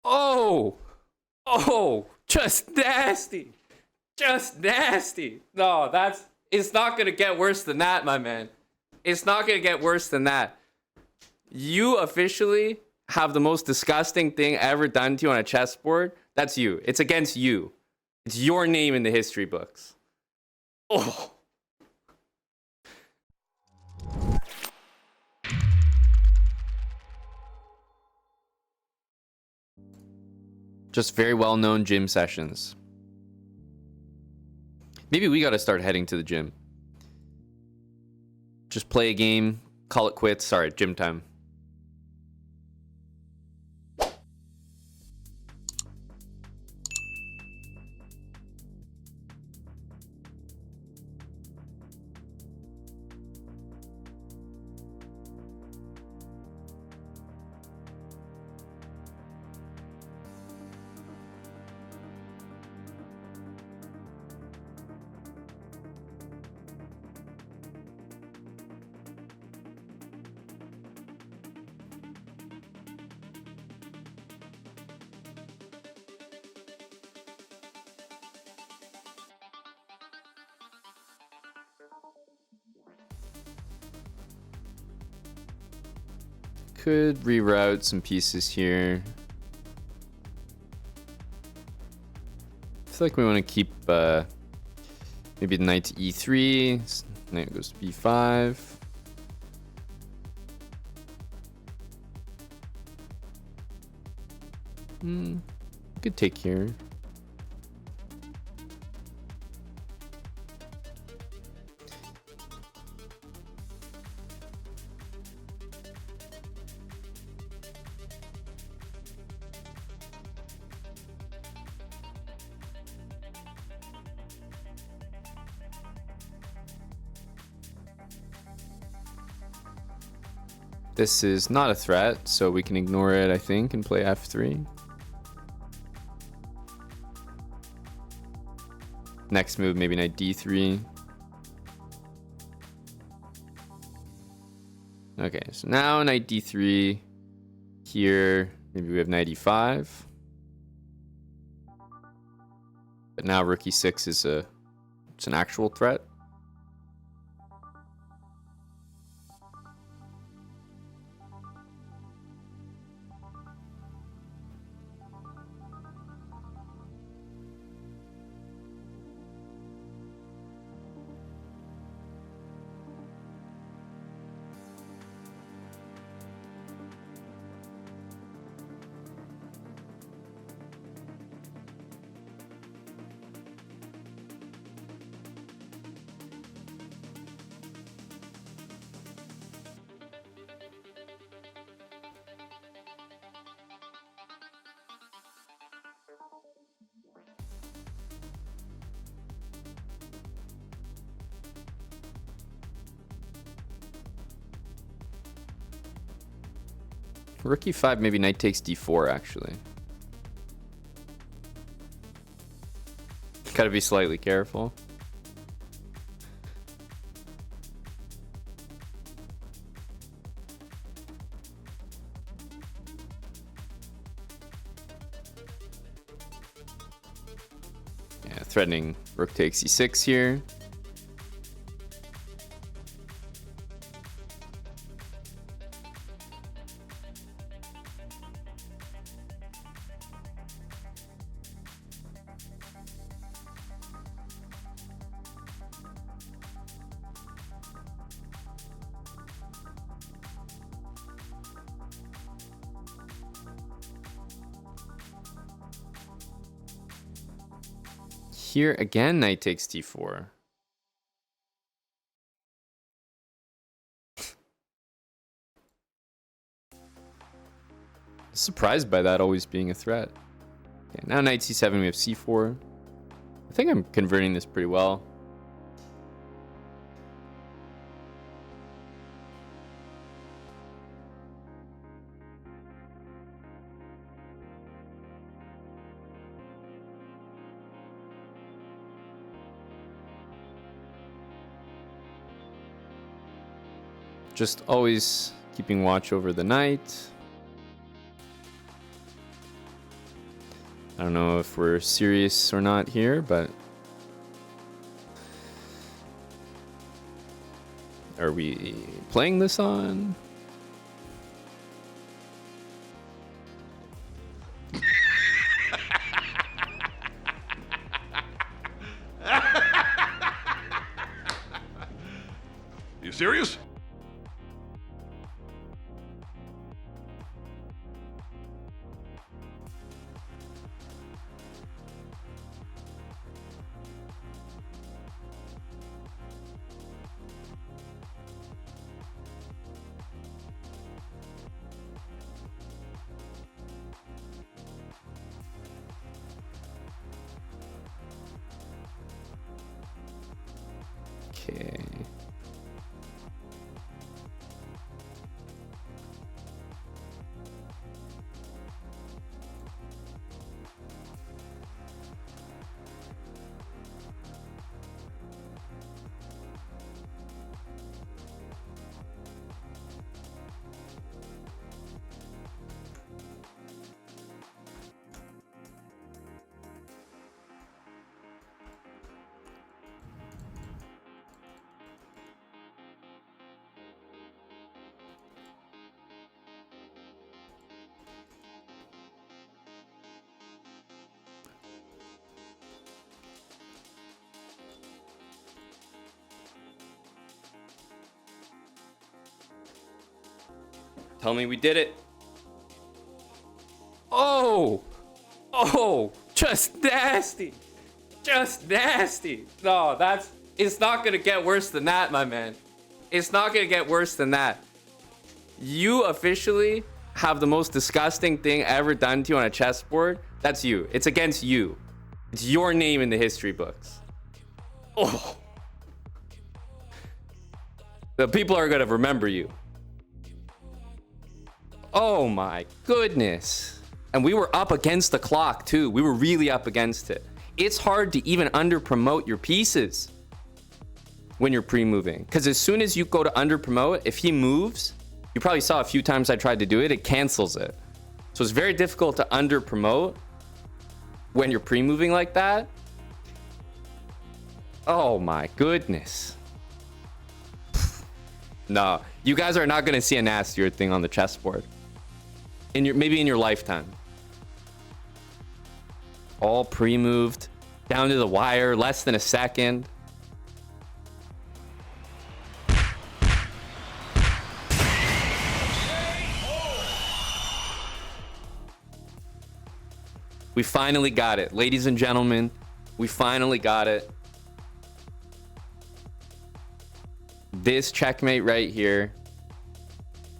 Oh! Oh! Just nasty! Just nasty! No, it's not gonna get worse than that, my man. It's not gonna get worse than that. You officially have the most disgusting thing ever done to you on a chessboard. That's you. It's against you. It's your name in the history books. Oh! Just very well-known gym sessions. Maybe we gotta start heading to the gym. Just play a game, call it quits. Sorry, gym time. Could reroute some pieces here. I feel like we want to keep maybe the knight to e3. Knight goes to b5. Could take here. This is not a threat, so we can ignore it, I think, and play f3. Next move, maybe knight d3. Okay, so now knight d3. Here, maybe we have knight e5. But now rook e6 is it's an actual threat. Rook e5, maybe knight takes d4, actually. Gotta be slightly careful. Yeah, threatening rook takes e6 here. Here again, knight takes d4. Surprised by that always being a threat. Okay, now knight c7, we have c4. I think I'm converting this pretty well. Just always keeping watch over the knight. I don't know if we're serious or not here, but are we playing this on? You serious? Okay. Tell me we did it. Oh, just nasty. Just nasty. No, it's not gonna get worse than that, my man. It's not gonna get worse than that. You officially have the most disgusting thing ever done to you on a chessboard. That's you. It's against you. It's your name in the history books. Oh. The people are gonna remember you. Oh my goodness. And we were up against the clock too. We were really up against it. It's hard to even under promote your pieces when you're pre-moving. Because as soon as you go to under promote, if he moves, you probably saw a few times I tried to do it, it cancels it. So it's very difficult to under promote when you're pre-moving like that. Oh my goodness. No, you guys are not gonna see a nastier thing on the chessboard. Maybe in your lifetime. All pre-moved, down to the wire, less than a second. We finally got it, ladies and gentlemen. We finally got it. This checkmate right here.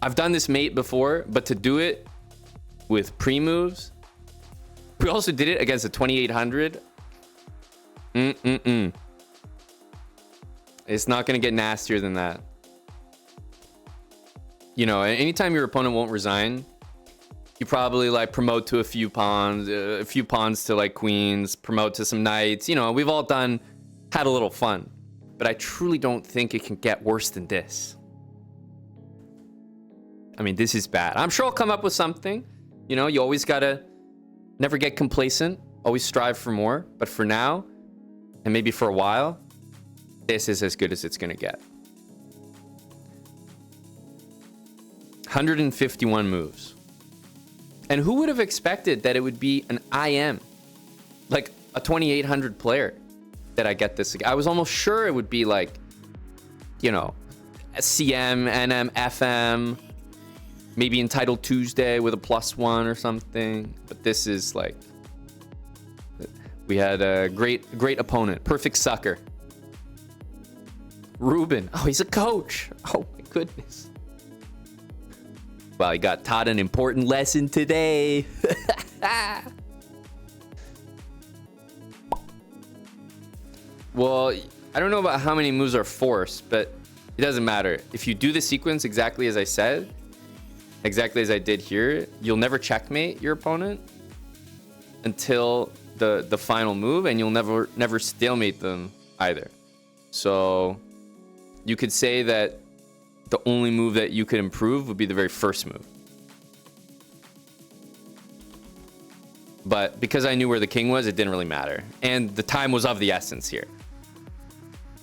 I've done this mate before, but to do it with pre-moves. We also did it against a 2800. It's not going to get nastier than that. You know, anytime your opponent won't resign, you probably like promote to a few pawns to like queens, promote to some knights. You know, we've all had a little fun. But I truly don't think it can get worse than this. I mean, this is bad. I'm sure I'll come up with something. You know, you always gotta never get complacent. Always strive for more. But for now, and maybe for a while, this is as good as it's gonna get. 151 moves. And who would have expected that it would be an IM? Like a 2800 player that I get this. I was almost sure it would be like, you know, CM, NM, FM, maybe entitled Tuesday with a +1 or something. But this is like, we had a great opponent. Perfect sucker. Ruben. Oh, he's a coach. Oh my goodness. Well, he got taught an important lesson today. Well, I don't know about how many moves are forced, but it doesn't matter. If you do the sequence exactly as I said, exactly as I did here, you'll never checkmate your opponent until the final move, and you'll never stalemate them either. So you could say that the only move that you could improve would be the very first move. But because I knew where the king was, it didn't really matter. And the time was of the essence here.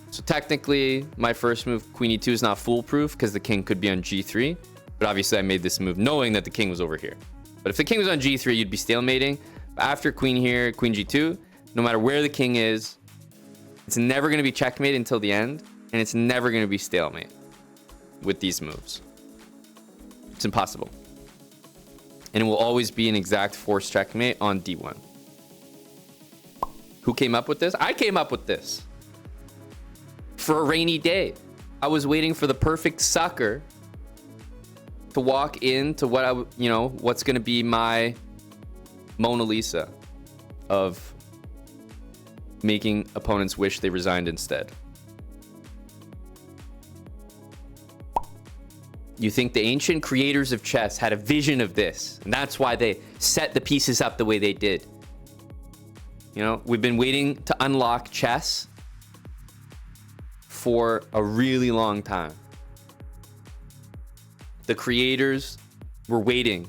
So technically, my first move, queen e2, is not foolproof because the king could be on g3. But obviously, I made this move knowing that the king was over here. But if the king was on g3, you'd be stalemating. But after queen here, queen g2, no matter where the king is, it's never going to be checkmate until the end. And it's never going to be stalemate with these moves. It's impossible. And it will always be an exact forced checkmate on d1. Who came up with this? I came up with this. For a rainy day. I was waiting for the perfect sucker to walk into what what's going to be my Mona Lisa of making opponents wish they resigned instead. You think the ancient creators of chess had a vision of this, and that's why they set the pieces up the way they did. You know, we've been waiting to unlock chess for a really long time. The creators were waiting.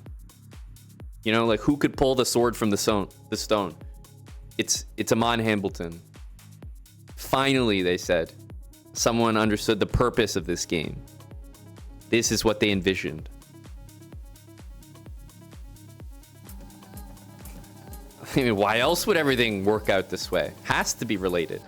You know, like who could pull the sword from the stone? It's Amon Hambleton. Finally, they said, someone understood the purpose of this game. This is what they envisioned. I mean, why else would everything work out this way? Has to be related.